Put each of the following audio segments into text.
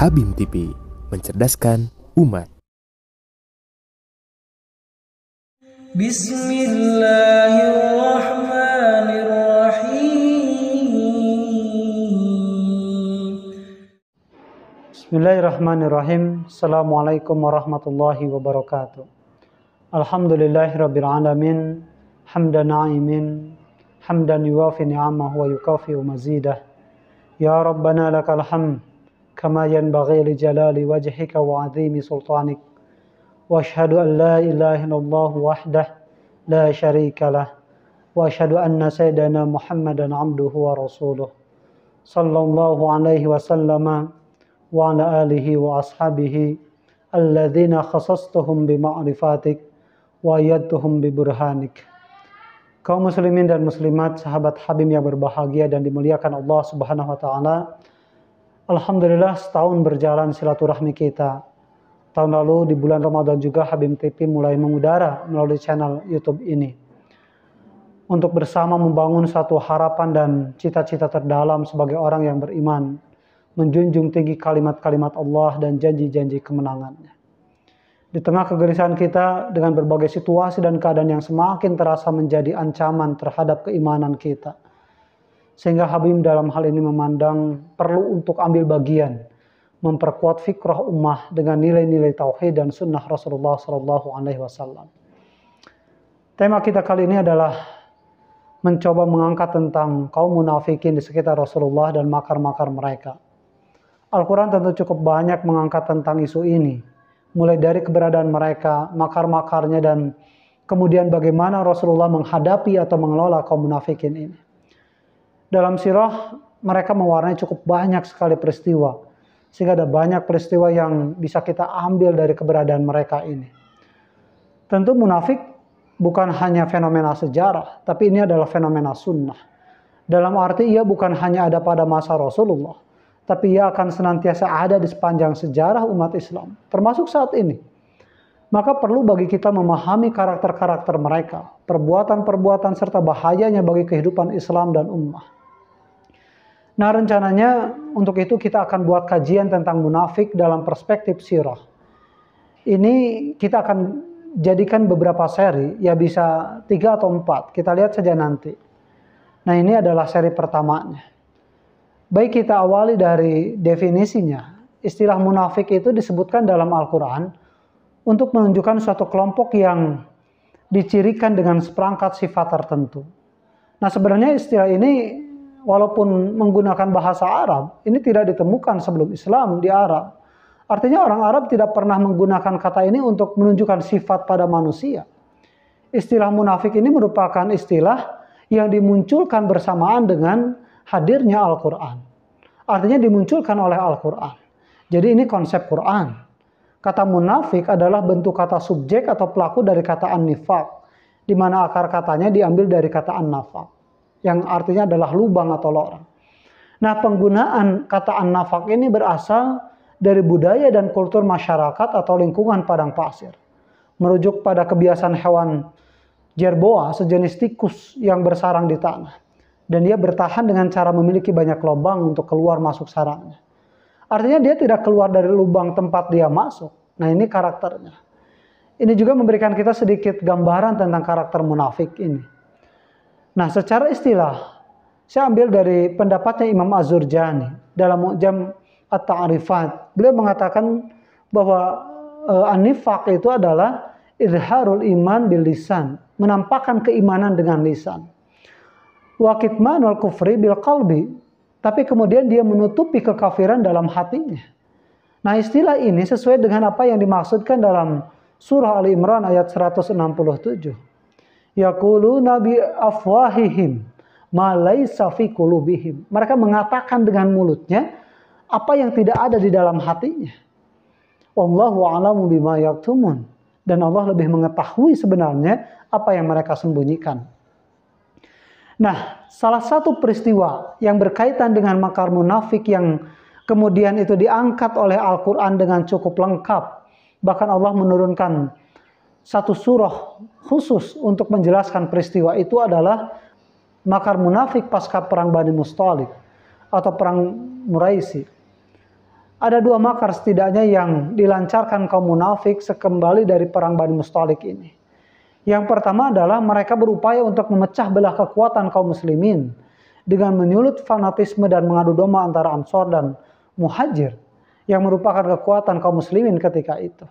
Habim TV, mencerdaskan umat. Bismillahirrahmanirrahim. Assalamualaikum warahmatullahi wabarakatuh. Alhamdulillahirabbil alamin, hamdan na'imin, hamdan yuwafi ni'amahu wa yukafi'u mazidah. Ya Rabbana lakal hamd kama yanbaghi li jalali wajhika wa 'azimi sultanik. Wa asyhadu an la ilaha illallah wahdah la syarika lah. Wa asyhadu anna sayyidana Muhammadan 'abduhu wa rasuluh. Sallallahu alaihi wasallam wa ala alihi wa ashabihi alladzina khasastuhum bima'rifatik wa ayyadtuhum biburhanik. Kaum muslimin dan muslimat, sahabat Habib yang berbahagia dan dimuliakan Allah Subhanahu wa taala. Alhamdulillah, setahun berjalan silaturahmi kita. Tahun lalu di bulan Ramadan juga Habib TV mulai mengudara melalui channel YouTube ini untuk bersama membangun satu harapan dan cita-cita terdalam sebagai orang yang beriman, menjunjung tinggi kalimat-kalimat Allah dan janji-janji kemenangannya. Di tengah kegelisahan kita dengan berbagai situasi dan keadaan yang semakin terasa menjadi ancaman terhadap keimanan kita, sehingga Habib dalam hal ini memandang perlu untuk ambil bagian, memperkuat fikrah ummah dengan nilai-nilai tauhid dan sunnah Rasulullah SAW. Tema kita kali ini adalah mencoba mengangkat tentang kaum munafikin di sekitar Rasulullah dan makar-makar mereka. Al-Quran tentu cukup banyak mengangkat tentang isu ini, mulai dari keberadaan mereka, makar-makarnya, dan kemudian bagaimana Rasulullah menghadapi atau mengelola kaum munafikin ini. Dalam sirah, mereka mewarnai cukup banyak sekali peristiwa, sehingga ada banyak peristiwa yang bisa kita ambil dari keberadaan mereka ini. Tentu munafik bukan hanya fenomena sejarah, tapi ini adalah fenomena sunnah. Dalam arti ia bukan hanya ada pada masa Rasulullah, tapi ia akan senantiasa ada di sepanjang sejarah umat Islam, termasuk saat ini. Maka perlu bagi kita memahami karakter-karakter mereka, perbuatan-perbuatan serta bahayanya bagi kehidupan Islam dan ummah. Nah, rencananya untuk itu kita akan buat kajian tentang munafik dalam perspektif sirah. Ini kita akan jadikan beberapa seri, ya bisa 3 atau 4, kita lihat saja nanti. Nah, ini adalah seri pertamanya. Baik, kita awali dari definisinya. Istilah munafik itu disebutkan dalam Al-Quran untuk menunjukkan suatu kelompok yang dicirikan dengan seperangkat sifat tertentu. Nah, sebenarnya istilah ini walaupun menggunakan bahasa Arab, ini tidak ditemukan sebelum Islam di Arab. Artinya orang Arab tidak pernah menggunakan kata ini untuk menunjukkan sifat pada manusia. Istilah munafik ini merupakan istilah yang dimunculkan bersamaan dengan hadirnya Al-Quran. Artinya dimunculkan oleh Al-Quran. Jadi ini konsep Quran. Kata munafik adalah bentuk kata subjek atau pelaku dari kata an-nifaq, di mana akar katanya diambil dari kata an-nafaq, yang artinya adalah lubang atau lorong. Nah, penggunaan kata an-nafaq ini berasal dari budaya dan kultur masyarakat atau lingkungan padang pasir, merujuk pada kebiasaan hewan jerboa, sejenis tikus yang bersarang di tanah. Dan dia bertahan dengan cara memiliki banyak lubang untuk keluar masuk sarangnya. Artinya dia tidak keluar dari lubang tempat dia masuk. Nah, ini karakternya. Ini juga memberikan kita sedikit gambaran tentang karakter munafik ini. Nah, secara istilah, saya ambil dari pendapatnya Imam Az-Zurjani dalam Mu'jam At-Ta'rifat. Beliau mengatakan bahwa an-nifaq itu adalah izharul iman bil lisan, menampakkan keimanan dengan lisan. Wa kitmanul kufri bil qalbi, tapi kemudian dia menutupi kekafiran dalam hatinya. Nah, istilah ini sesuai dengan apa yang dimaksudkan dalam surah Ali Imran ayat 167. Yaquluna bi afwahihim ma laisa fi qulubihim. Mereka mengatakan dengan mulutnya apa yang tidak ada di dalam hatinya. Wallahu a'lamu bima yaktumun. Dan Allah lebih mengetahui sebenarnya apa yang mereka sembunyikan. Nah, salah satu peristiwa yang berkaitan dengan makar munafik yang kemudian itu diangkat oleh Al-Quran dengan cukup lengkap. Bahkan Allah menurunkan satu surah khusus untuk menjelaskan peristiwa itu adalah makar munafik pasca perang Bani Musthalib atau perang Muraisi. Ada dua makar setidaknya yang dilancarkan kaum munafik sekembali dari perang Bani Mustalik ini. Yang pertama adalah mereka berupaya untuk memecah belah kekuatan kaum muslimin dengan menyulut fanatisme dan mengadu domba antara Ansor dan Muhajir yang merupakan kekuatan kaum muslimin ketika itu.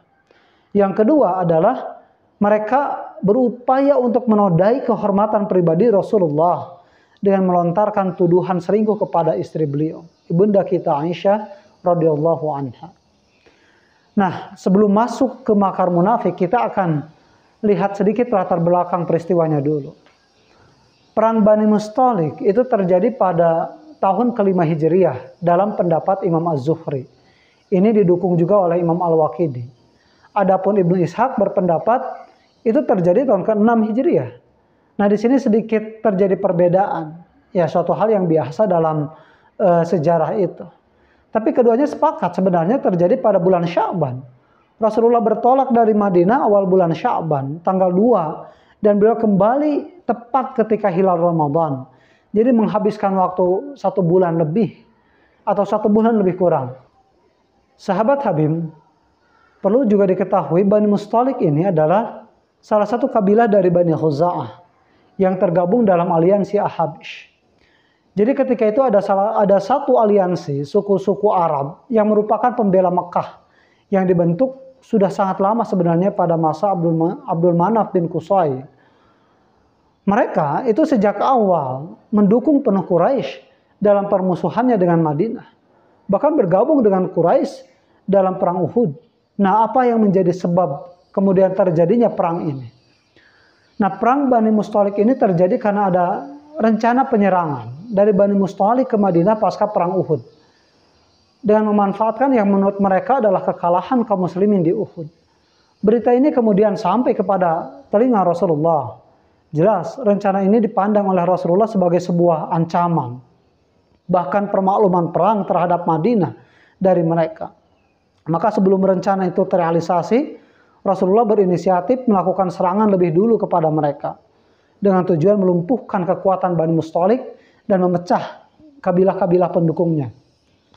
Yang kedua adalah mereka berupaya untuk menodai kehormatan pribadi Rasulullah dengan melontarkan tuduhan selingkuh kepada istri beliau, ibunda kita Aisyah radhiyallahu anha. Nah, sebelum masuk ke makar munafik, kita akan lihat sedikit latar belakang peristiwanya dulu. Perang Bani Mustalik itu terjadi pada tahun ke-5 Hijriah dalam pendapat Imam Az-Zuhri. Ini didukung juga oleh Imam Al-Waqidi. Adapun Ibnu Ishaq berpendapat itu terjadi tahun ke-6 Hijriah. Nah, di sini sedikit terjadi perbedaan. Ya, suatu hal yang biasa dalam sejarah itu. Tapi keduanya sepakat sebenarnya terjadi pada bulan Sya'ban. Rasulullah bertolak dari Madinah awal bulan Sya'ban, tanggal 2. Dan beliau kembali tepat ketika hilal Ramadan. Jadi menghabiskan waktu 1 bulan lebih. Atau 1 bulan lebih kurang. Sahabat Habib, perlu juga diketahui Bani Mustalik ini adalah salah satu kabilah dari Bani Khuza'ah yang tergabung dalam aliansi Ahabish. Jadi ketika itu ada satu aliansi suku-suku Arab yang merupakan pembela Mekah yang dibentuk sudah sangat lama sebenarnya pada masa Abdul Manaf bin Qusay. Mereka itu sejak awal mendukung penuh Quraisy dalam permusuhannya dengan Madinah. Bahkan bergabung dengan Quraisy dalam perang Uhud. Nah, apa yang menjadi sebab kemudian terjadinya perang ini? Nah, perang Bani Mustalik ini terjadi karena ada rencana penyerangan dari Bani Mustalik ke Madinah pasca perang Uhud. Dengan memanfaatkan yang menurut mereka adalah kekalahan kaum muslimin di Uhud. Berita ini kemudian sampai kepada telinga Rasulullah. Jelas, rencana ini dipandang oleh Rasulullah sebagai sebuah ancaman. Bahkan permakluman perang terhadap Madinah dari mereka. Maka sebelum rencana itu terrealisasi, Rasulullah berinisiatif melakukan serangan lebih dulu kepada mereka. Dengan tujuan melumpuhkan kekuatan Bani Mustalik dan memecah kabilah-kabilah pendukungnya.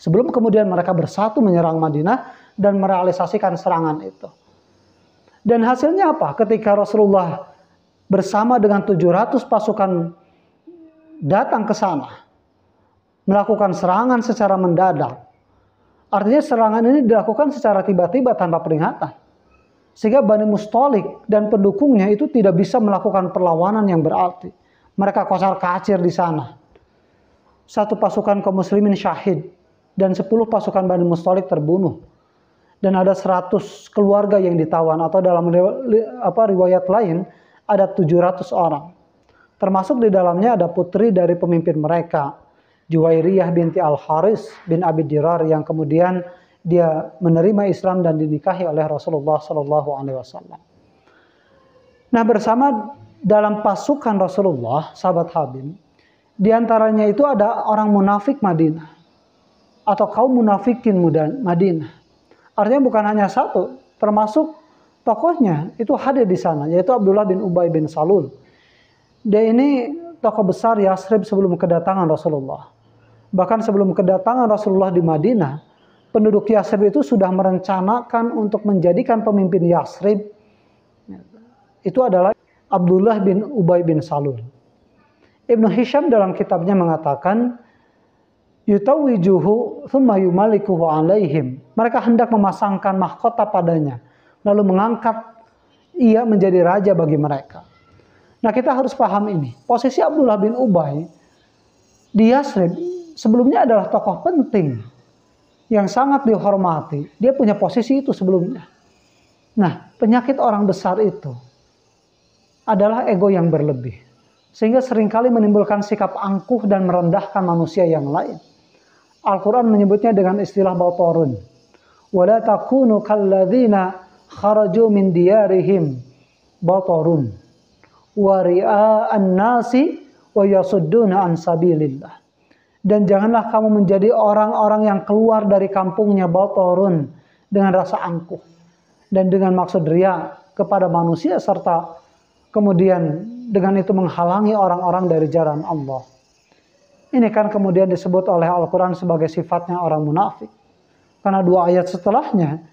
Sebelum kemudian mereka bersatu menyerang Madinah dan merealisasikan serangan itu. Dan hasilnya apa? Ketika Rasulullah bersama dengan 700 pasukan datang ke sana, melakukan serangan secara mendadak. Artinya serangan ini dilakukan secara tiba-tiba tanpa peringatan. Sehingga Bani Mustalik dan pendukungnya itu tidak bisa melakukan perlawanan yang berarti. Mereka kocar-kacir di sana. 1 pasukan kaum muslimin syahid dan 10 pasukan Bani Mustalik terbunuh. Dan ada 100 keluarga yang ditawan, atau dalam riwayat lain ada 700 orang. Termasuk di dalamnya ada putri dari pemimpin mereka, Juwairiyah binti Al-Haris bin Abi Dirar, yang kemudian dia menerima Islam dan dinikahi oleh Rasulullah SAW. Nah, bersama dalam pasukan Rasulullah, sahabat Habib, diantaranya itu ada orang munafik Madinah atau kaum munafikin Madinah. Artinya bukan hanya satu, termasuk tokohnya itu hadir di sana, yaitu Abdullah bin Ubay bin Salul. Dia ini tokoh besar Yasrib sebelum kedatangan Rasulullah. Bahkan sebelum kedatangan Rasulullah di Madinah, penduduk Yasrib itu sudah merencanakan untuk menjadikan pemimpin Yasrib itu adalah Abdullah bin Ubay bin Salul. Ibnu Hisham dalam kitabnya mengatakan, yutawijuhu thumma yumalikuhu alaihim. Mereka hendak memasangkan mahkota padanya, lalu mengangkat ia menjadi raja bagi mereka. Nah, kita harus paham ini. Posisi Abdullah bin Ubay di Yasrib sebelumnya adalah tokoh penting yang sangat dihormati. Dia punya posisi itu sebelumnya. Nah, penyakit orang besar itu adalah ego yang berlebih. Sehingga seringkali menimbulkan sikap angkuh dan merendahkan manusia yang lain. Al-Quran menyebutnya dengan istilah batorun. وَلَا تَكُونُوا كَالَّذِينَ خَرَجُوا مِنْ دِيَارِهِمْ بَطَرٌ وَرِئَاءَ النَّاسِ وَيَصُدُّونَ عَنْ سَبِيلِ اللَّهِ. Dan janganlah kamu menjadi orang-orang yang keluar dari kampungnya batorun dengan rasa angkuh dan dengan maksud riya kepada manusia, serta kemudian dengan itu menghalangi orang-orang dari jalan Allah. Ini kan kemudian disebut oleh Al-Quran sebagai sifatnya orang munafik. Karena 2 ayat setelahnya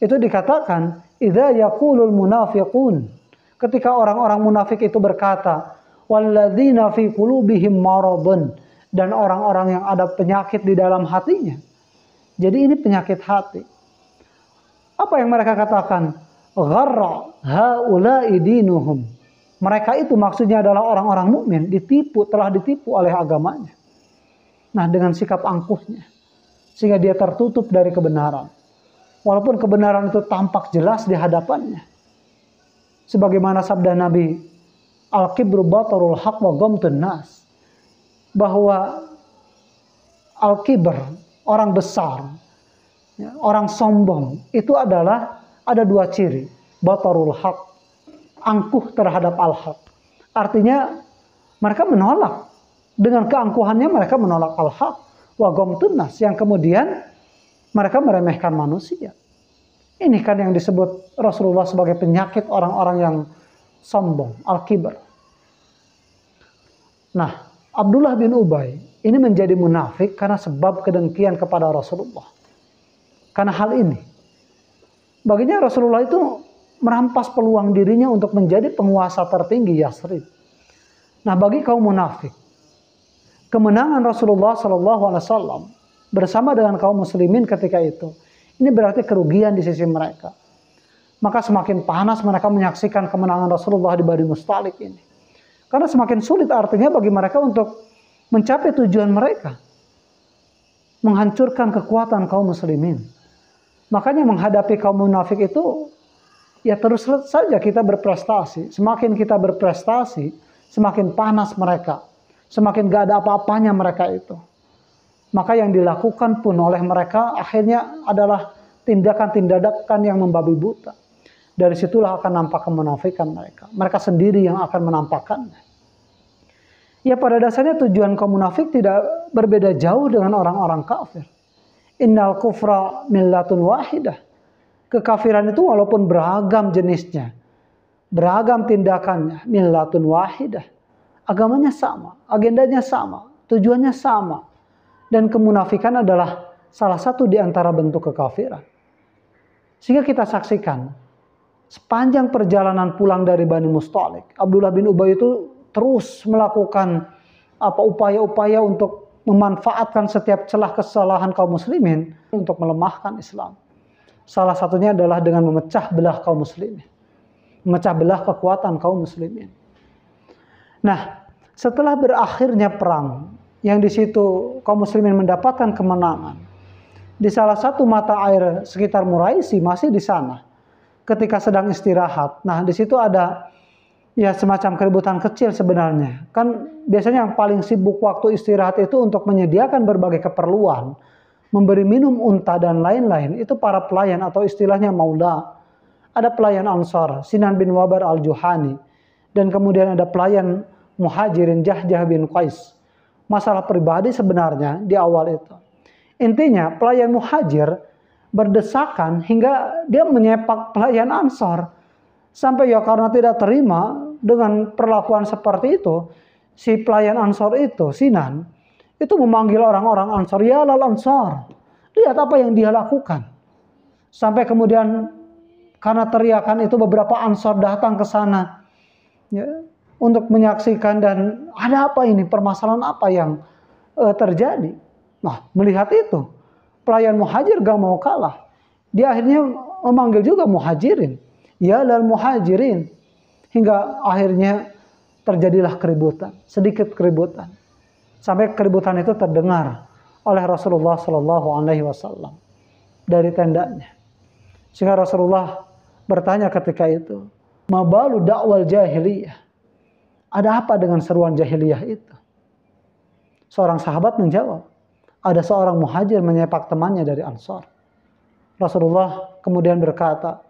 itu dikatakan idza yaqulul munafiqun, ketika orang-orang munafik itu berkata walladzina fi qulubihim maradun, dan orang-orang yang ada penyakit di dalam hatinya. Jadi ini penyakit hati. Apa yang mereka katakan? Gharra haula'i dinuhum. Mereka itu maksudnya adalah orang-orang mukmin telah ditipu oleh agamanya. Nah, dengan sikap angkuhnya, sehingga dia tertutup dari kebenaran. Walaupun kebenaran itu tampak jelas di hadapannya. Sebagaimana sabda Nabi, al-kibru batarul haq wa ghamtun nas, bahwa al-kibr, orang besar, orang sombong, itu adalah ada 2 ciri. Batarul haq, angkuh terhadap al-haq. Artinya mereka menolak. Dengan keangkuhannya mereka menolak al-haq. Wa ghamtun nas, yang kemudian mereka meremehkan manusia. Ini kan yang disebut Rasulullah sebagai penyakit orang-orang yang sombong, al-kibr. Nah, Abdullah bin Ubay ini menjadi munafik karena sebab kedengkian kepada Rasulullah. Karena hal ini, baginya Rasulullah itu merampas peluang dirinya untuk menjadi penguasa tertinggi Yasrib. Nah, bagi kaum munafik, kemenangan Rasulullah SAW bersama dengan kaum muslimin ketika itu, ini berarti kerugian di sisi mereka. Maka semakin panas mereka menyaksikan kemenangan Rasulullah di Bani Mustalik ini. Karena semakin sulit artinya bagi mereka untuk mencapai tujuan mereka, menghancurkan kekuatan kaum muslimin. Makanya menghadapi kaum munafik itu, ya terus saja kita berprestasi. Semakin kita berprestasi, semakin panas mereka. Semakin gak ada apa-apanya mereka itu. Maka yang dilakukan pun oleh mereka akhirnya adalah tindakan-tindakan yang membabi buta. Dari situlah akan nampak kemunafikan mereka. Mereka sendiri yang akan menampakkannya. Ya, pada dasarnya tujuan kaum munafik tidak berbeda jauh dengan orang-orang kafir. Innal kufra millatun wahidah. Kekafiran itu walaupun beragam jenisnya, beragam tindakannya, millatun wahidah. Agamanya sama, agendanya sama, tujuannya sama. Dan kemunafikan adalah salah satu di antara bentuk kekafiran. Sehingga kita saksikan, sepanjang perjalanan pulang dari Bani Mustalik, Abdullah bin Ubay itu terus melakukan upaya-upaya untuk memanfaatkan setiap celah kesalahan kaum muslimin untuk melemahkan Islam. Salah satunya adalah dengan memecah belah kaum muslimin. Memecah belah kekuatan kaum muslimin. Nah, setelah berakhirnya perang, yang di situ kaum muslimin mendapatkan kemenangan, di salah satu mata air sekitar Muraisi, masih di sana, ketika sedang istirahat. Nah, di situ ada ya semacam keributan kecil sebenarnya. Kan biasanya yang paling sibuk waktu istirahat itu untuk menyediakan berbagai keperluan, memberi minum unta dan lain-lain, itu para pelayan atau istilahnya maula. Ada pelayan Ansar, Sinan bin Wabar al-Juhani, dan kemudian ada pelayan Muhajirin Jahjah bin Qais. Masalah pribadi sebenarnya di awal itu. Intinya pelayan Muhajir berdesakan hingga dia menyepak pelayan Ansar. Sampai ya karena tidak terima dengan perlakuan seperti itu, si pelayan Ansar itu, Sinan, itu memanggil orang-orang Ansar, ya lal Ansar. Lihat apa yang dia lakukan. Sampai kemudian karena teriakan itu beberapa Ansar datang ke sana. Ya, untuk menyaksikan dan ada apa ini, permasalahan apa yang terjadi. Nah, melihat itu, pelayan Muhajir gak mau kalah. Dia akhirnya memanggil juga Muhajirin. Ya lal Muhajirin. Hingga akhirnya terjadilah keributan, sedikit keributan. Sampai keributan itu terdengar oleh Rasulullah SAW dari tendanya. Sehingga Rasulullah bertanya ketika itu, mabalu dakwal jahiliyah. Ada apa dengan seruan jahiliyah itu? Seorang sahabat menjawab, ada seorang muhajir menyepak temannya dari Ansar. Rasulullah kemudian berkata,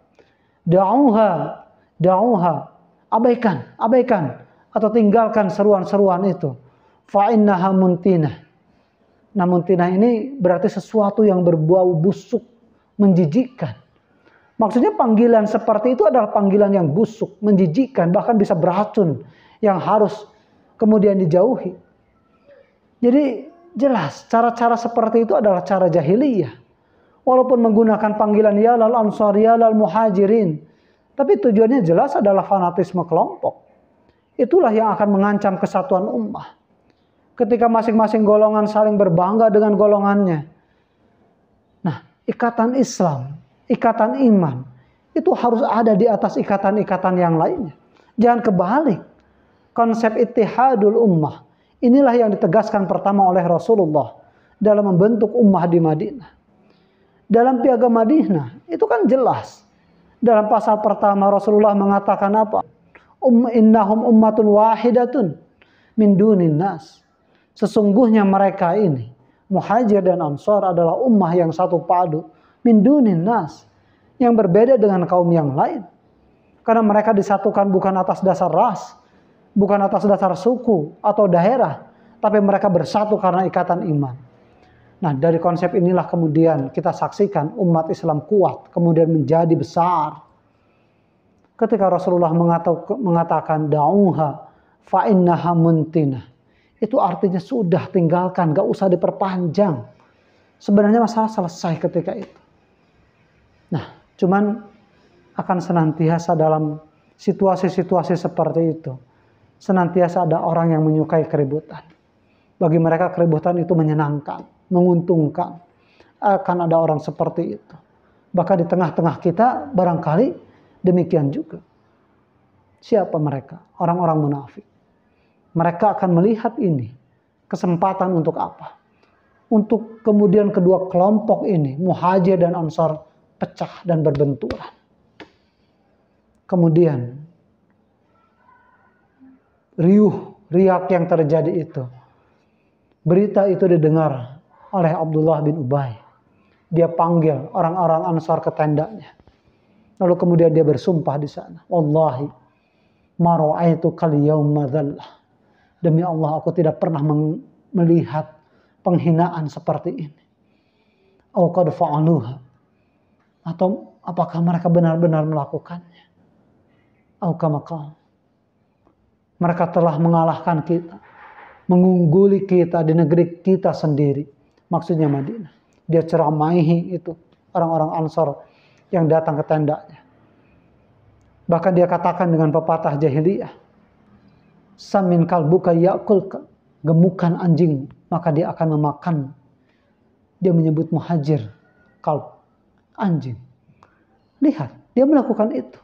da'uha, abaikan atau tinggalkan seruan-seruan itu. Fa'innaha muntinah. Nah, muntinah ini berarti sesuatu yang berbau busuk, menjijikkan. Maksudnya panggilan seperti itu adalah panggilan yang busuk, menjijikkan, bahkan bisa beracun, yang harus kemudian dijauhi. Jadi jelas cara-cara seperti itu adalah cara jahiliyah. Walaupun menggunakan panggilan ya lal ansar, ya lal muhajirin, tapi tujuannya jelas adalah fanatisme kelompok. Itulah yang akan mengancam kesatuan ummah. Ketika masing-masing golongan saling berbangga dengan golongannya. Nah, ikatan Islam, ikatan iman, itu harus ada di atas ikatan-ikatan yang lainnya. Jangan kebalik. Konsep ittihadul ummah, inilah yang ditegaskan pertama oleh Rasulullah dalam membentuk ummah di Madinah. Dalam Piagam Madinah, itu kan jelas. Dalam pasal pertama Rasulullah mengatakan apa? Innahum ummatun wahidatun min dunin nas. Sesungguhnya mereka ini, Muhajir dan Ansar adalah ummah yang satu padu min dunin nas, yang berbeda dengan kaum yang lain. Karena mereka disatukan bukan atas dasar ras, bukan atas dasar suku atau daerah, tapi mereka bersatu karena ikatan iman. Nah, dari konsep inilah kemudian kita saksikan umat Islam kuat, kemudian menjadi besar. Ketika Rasulullah mengatakan da'uha fa innaha muntinah, itu artinya sudah, tinggalkan, gak usah diperpanjang. Sebenarnya masalah selesai ketika itu. Nah, cuman akan senantiasa dalam situasi-situasi seperti itu, senantiasa ada orang yang menyukai keributan. Bagi mereka keributan itu menyenangkan, menguntungkan. Akan ada orang seperti itu. Bahkan di tengah-tengah kita barangkali demikian juga. Siapa mereka? Orang-orang munafik. Mereka akan melihat ini kesempatan untuk apa? Untuk kemudian kedua kelompok ini, Muhajir dan Ansar, pecah dan berbenturan. Kemudian riak yang terjadi itu, berita itu didengar oleh Abdullah bin Ubay. Dia panggil orang-orang Ansar ke tendanya. Lalu kemudian dia bersumpah di sana, wallahi ma ra'aitu kal yauma dzallah. Demi Allah, aku tidak pernah melihat penghinaan seperti ini. Au qad fa'aluha, atau apakah mereka benar-benar melakukannya? Au kama qala, mereka telah mengalahkan kita, mengungguli kita di negeri kita sendiri, maksudnya Madinah. Dia ceramahi itu orang-orang Ansar yang datang ke tendanya. Bahkan dia katakan dengan pepatah jahiliyah, samin kalbuka yakul, gemukan anjing maka dia akan memakan. Dia menyebut Muhajir kalb, anjing. Lihat, dia melakukan itu.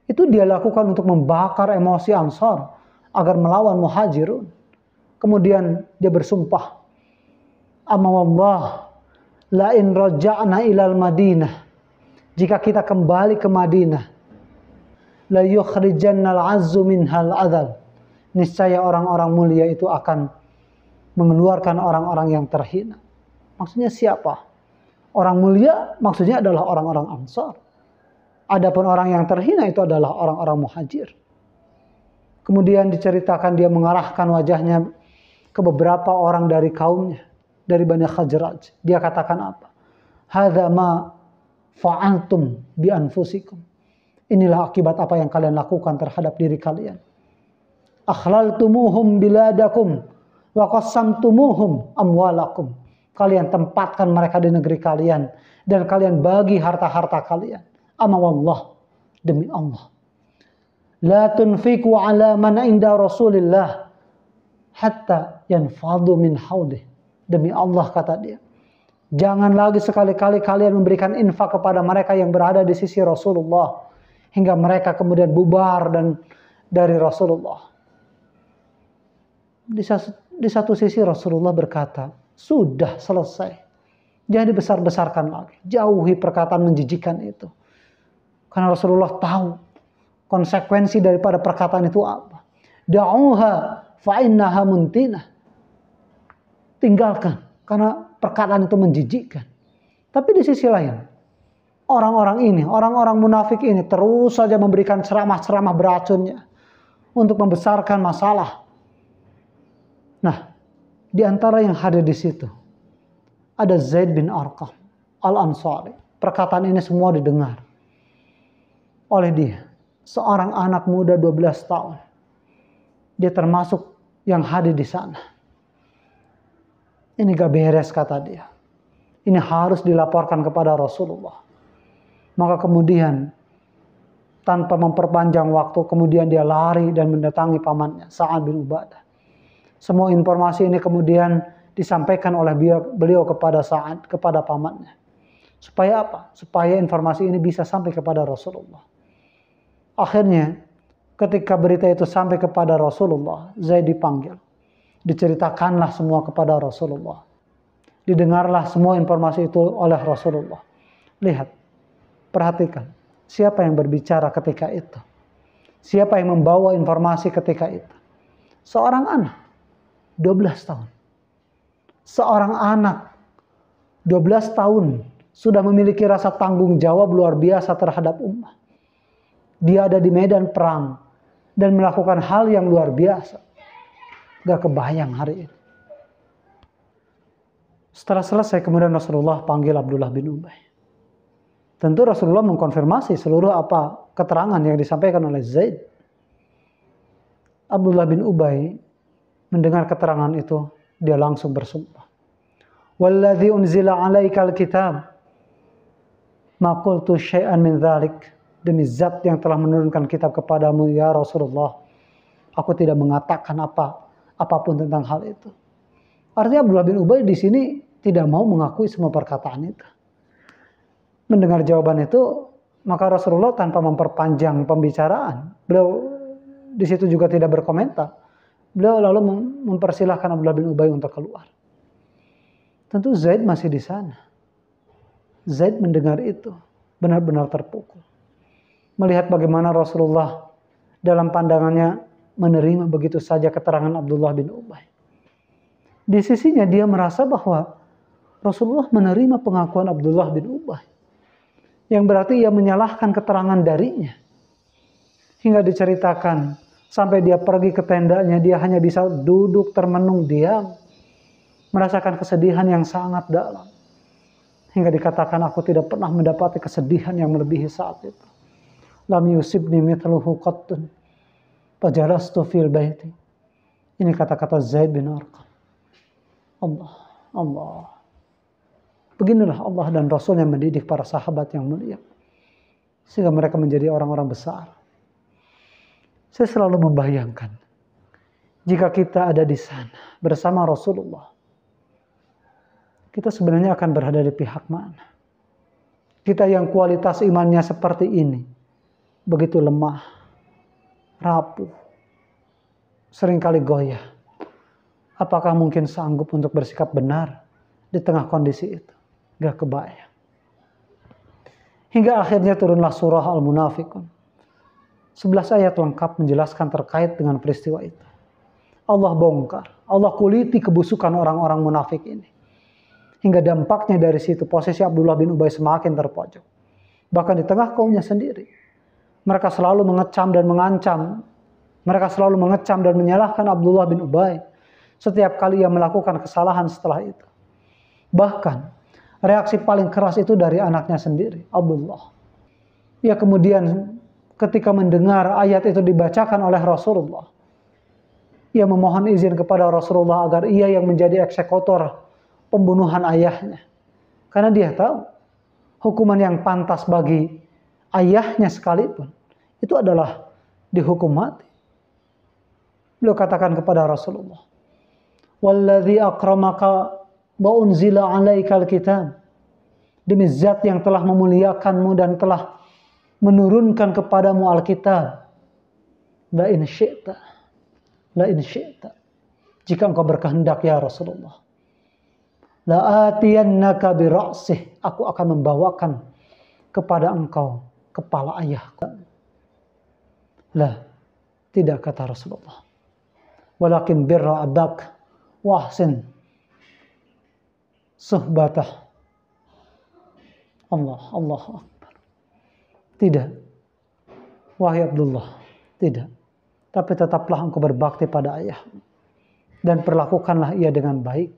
Itu dia lakukan untuk membakar emosi Ansar agar melawan Muhajirun. Kemudian dia bersumpah, amma wallah la in raja'na ilal Madinah, jika kita kembali ke Madinah, la yukhrijannal azzu minhal adzal, niscaya orang-orang mulia itu akan mengeluarkan orang-orang yang terhina. Maksudnya siapa? Orang mulia maksudnya adalah orang-orang Ansar. Adapun orang yang terhina itu adalah orang-orang Muhajir. Kemudian diceritakan dia mengarahkan wajahnya ke beberapa orang dari kaumnya, dari Bani Khazraj. Dia katakan apa? Hadza ma fa'altum bi anfusikum. Inilah akibat apa yang kalian lakukan terhadap diri kalian. Akhlaltumuhum biladakum wa qassamtumuhum amwalakum. Kalian tempatkan mereka di negeri kalian dan kalian bagi harta-harta kalian. Amma wallah, demi Allah, la tunfiqu ala man inda Rasulillah hatta yanfadu min haudih. Demi Allah, kata dia, jangan lagi sekali-kali kalian memberikan infak kepada mereka yang berada di sisi Rasulullah hingga mereka kemudian bubar dan dari Rasulullah. Di satu sisi Rasulullah berkata, sudah selesai, jangan dibesar-besarkan lagi, jauhi perkataan menjijikan itu. Karena Rasulullah tahu konsekuensi daripada perkataan itu apa. Da'uha fa innaha muntinah. Tinggalkan, karena perkataan itu menjijikkan. Tapi di sisi lain, orang-orang ini, orang-orang munafik ini terus saja memberikan ceramah-ceramah beracunnya untuk membesarkan masalah. Nah, di antara yang hadir di situ ada Zaid bin Arqam Al-Ansari. Perkataan ini semua didengar oleh dia, seorang anak muda 12 tahun. Dia termasuk yang hadir di sana. Ini gak beres, kata dia. Ini harus dilaporkan kepada Rasulullah. Maka kemudian tanpa memperpanjang waktu, kemudian dia lari dan mendatangi pamannya, Sa'ad bin Ubadah. Semua informasi ini kemudian disampaikan oleh beliau kepada Sa'ad, kepada pamannya. Supaya apa? Supaya informasi ini bisa sampai kepada Rasulullah. Akhirnya, ketika berita itu sampai kepada Rasulullah, Zaid dipanggil. Diceritakanlah semua kepada Rasulullah. Didengarlah semua informasi itu oleh Rasulullah. Lihat, perhatikan. Siapa yang berbicara ketika itu? Siapa yang membawa informasi ketika itu? Seorang anak, 12 tahun. Seorang anak, 12 tahun, sudah memiliki rasa tanggung jawab luar biasa terhadap ummah. Dia ada di medan perang dan melakukan hal yang luar biasa. Gak kebayang hari ini. Setelah selesai kemudian Rasulullah panggil Abdullah bin Ubay. Tentu Rasulullah mengkonfirmasi seluruh apa keterangan yang disampaikan oleh Zaid. Abdullah bin Ubay mendengar keterangan itu, dia langsung bersumpah. Walladzi unzila 'alaikal kitab ma qultu syai'an min dzalik. Demi zat yang telah menurunkan kitab kepadamu ya Rasulullah, aku tidak mengatakan apapun tentang hal itu. Artinya Abdullah bin Ubay di sini tidak mau mengakui semua perkataan itu. Mendengar jawaban itu, maka Rasulullah tanpa memperpanjang pembicaraan, beliau di situ juga tidak berkomentar. Beliau lalu mempersilahkan Abdullah bin Ubay untuk keluar. Tentu Zaid masih di sana. Zaid mendengar itu, benar-benar terpukul. Melihat bagaimana Rasulullah dalam pandangannya menerima begitu saja keterangan Abdullah bin Ubay. Di sisinya dia merasa bahwa Rasulullah menerima pengakuan Abdullah bin Ubay. Yang berarti ia menyalahkan keterangan darinya. Hingga diceritakan sampai dia pergi ke tendanya, dia hanya bisa duduk termenung diam. Merasakan kesedihan yang sangat dalam. Hingga dikatakan aku tidak pernah mendapati kesedihan yang melebihi saat itu. Lam yusibni mithluhu qattun fajalastu fil baiti. Ini kata-kata Zaid bin Arqam. Allah. Beginilah Allah dan Rasul yang mendidik para sahabat yang mulia. Sehingga mereka menjadi orang-orang besar. Saya selalu membayangkan. Jika kita ada di sana bersama Rasulullah. Kita sebenarnya akan berada di pihak mana? Kita yang kualitas imannya seperti ini. Begitu lemah, rapuh, seringkali goyah. Apakah mungkin sanggup untuk bersikap benar di tengah kondisi itu? Gak kebayang. Hingga akhirnya turunlah surah Al-Munafiqun. 11 ayat lengkap menjelaskan terkait dengan peristiwa itu. Allah bongkar, Allah kuliti kebusukan orang-orang munafik ini. Hingga dampaknya dari situ posisi Abdullah bin Ubay semakin terpojok. Bahkan di tengah kaumnya sendiri. Mereka selalu mengecam dan mengancam. Mereka selalu mengecam dan menyalahkan Abdullah bin Ubay. Setiap kali ia melakukan kesalahan setelah itu. Bahkan reaksi paling keras itu dari anaknya sendiri, Abdullah. Ia kemudian ketika mendengar ayat itu dibacakan oleh Rasulullah. Ia memohon izin kepada Rasulullah agar ia yang menjadi eksekutor pembunuhan ayahnya. Karena dia tahu hukuman yang pantas bagi ayahnya sekalipun itu adalah dihukum mati. Beliau katakan kepada Rasulullah, "Walladzi akramaka wa unzila 'alaikal kitab." Demi zat yang telah memuliakanmu dan telah menurunkan kepadamu Alkitab. La in syi'ta. Jika engkau berkehendak ya Rasulullah. La atiyannaka bi ra'sih. Aku akan membawakan kepada engkau kepala ayahku. Lah, tidak kata Rasulullah. Walakin birra abak wahsin suhbatah. Allah Akbar. Tidak. Wahai Abdullah, tidak. Tapi tetaplah engkau berbakti pada ayahmu. Dan perlakukanlah ia dengan baik.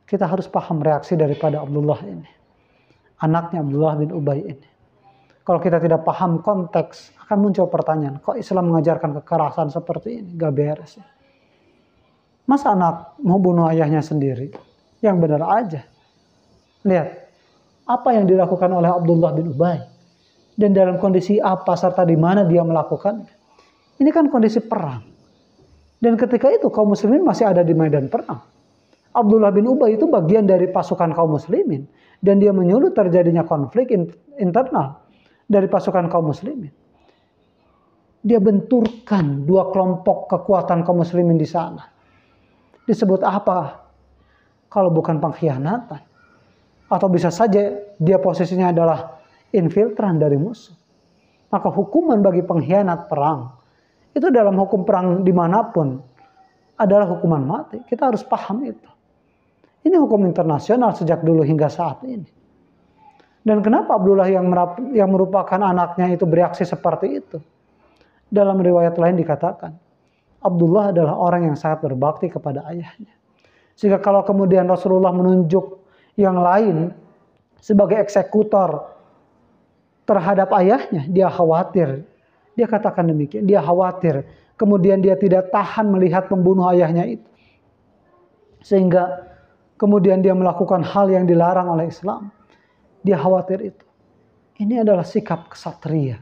Kita harus paham reaksi daripada Abdullah ini. Anaknya Abdullah bin Ubay ini. Kalau kita tidak paham konteks, akan muncul pertanyaan, kok Islam mengajarkan kekerasan seperti ini? Gak beres ya. Masa anak mau bunuh ayahnya sendiri? Yang benar aja. Lihat, apa yang dilakukan oleh Abdullah bin Ubay. Dan dalam kondisi apa serta di mana dia melakukan. Ini kan kondisi perang. Dan ketika itu kaum muslimin masih ada di medan perang. Abdullah bin Ubay itu bagian dari pasukan kaum muslimin. Dan dia menyulut terjadinya konflik internal dari pasukan kaum muslimin. Dia benturkan dua kelompok kekuatan kaum muslimin di sana. Disebut apa? Kalau bukan pengkhianatan. Atau bisa saja dia posisinya adalah infiltran dari musuh. Maka hukuman bagi pengkhianat perang, itu dalam hukum perang dimanapun adalah hukuman mati. Kita harus paham itu. Ini hukum internasional sejak dulu hingga saat ini. Dan kenapa Abdullah yang merupakan anaknya itu bereaksi seperti itu? Dalam riwayat lain dikatakan, Abdullah adalah orang yang sangat berbakti kepada ayahnya. Sehingga kalau kemudian Rasulullah menunjuk yang lain sebagai eksekutor terhadap ayahnya, dia khawatir. Dia katakan demikian, dia khawatir. Kemudian dia tidak tahan melihat pembunuh ayahnya itu. Sehingga kemudian dia melakukan hal yang dilarang oleh Islam. Dia khawatir itu. Ini adalah sikap kesatria.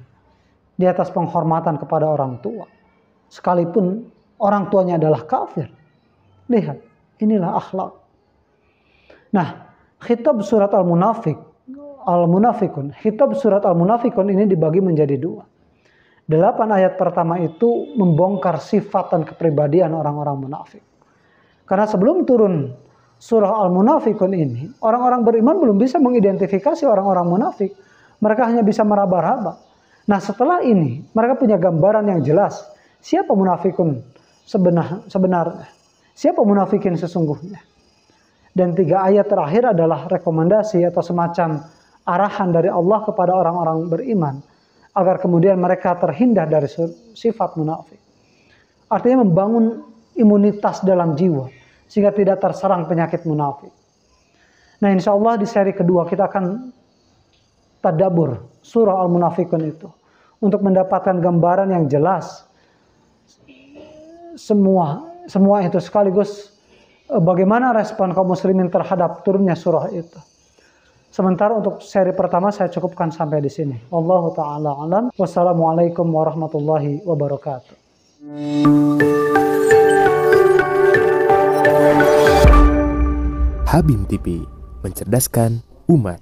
Di atas penghormatan kepada orang tua. Sekalipun orang tuanya adalah kafir. Lihat, inilah akhlak. Nah, khitab surat Al-Munafikun. Khitab surat Al-Munafikun ini dibagi menjadi 2. 8 ayat pertama itu membongkar sifat dan kepribadian orang-orang munafik. Karena sebelum turun surah Al-Munafikun ini, orang-orang beriman belum bisa mengidentifikasi orang-orang munafik. Mereka hanya bisa meraba-raba. Nah setelah ini mereka punya gambaran yang jelas. Siapa munafikun sebenarnya? Siapa munafikin sesungguhnya? Dan 3 ayat terakhir adalah rekomendasi atau semacam arahan dari Allah kepada orang-orang beriman. Agar kemudian mereka terhindar dari sifat munafik. Artinya membangun imunitas dalam jiwa. Sehingga tidak terserang penyakit munafik. Nah insya Allah di seri kedua kita akan tadabbur surah Al-Munafikun itu. Untuk mendapatkan gambaran yang jelas. Semua itu sekaligus bagaimana respon kaum muslimin terhadap turunnya surah itu. Sementara untuk seri pertama saya cukupkan sampai di sini. Wallahu ta'ala alam. Wassalamualaikum warahmatullahi wabarakatuh. Habim TV, mencerdaskan umat.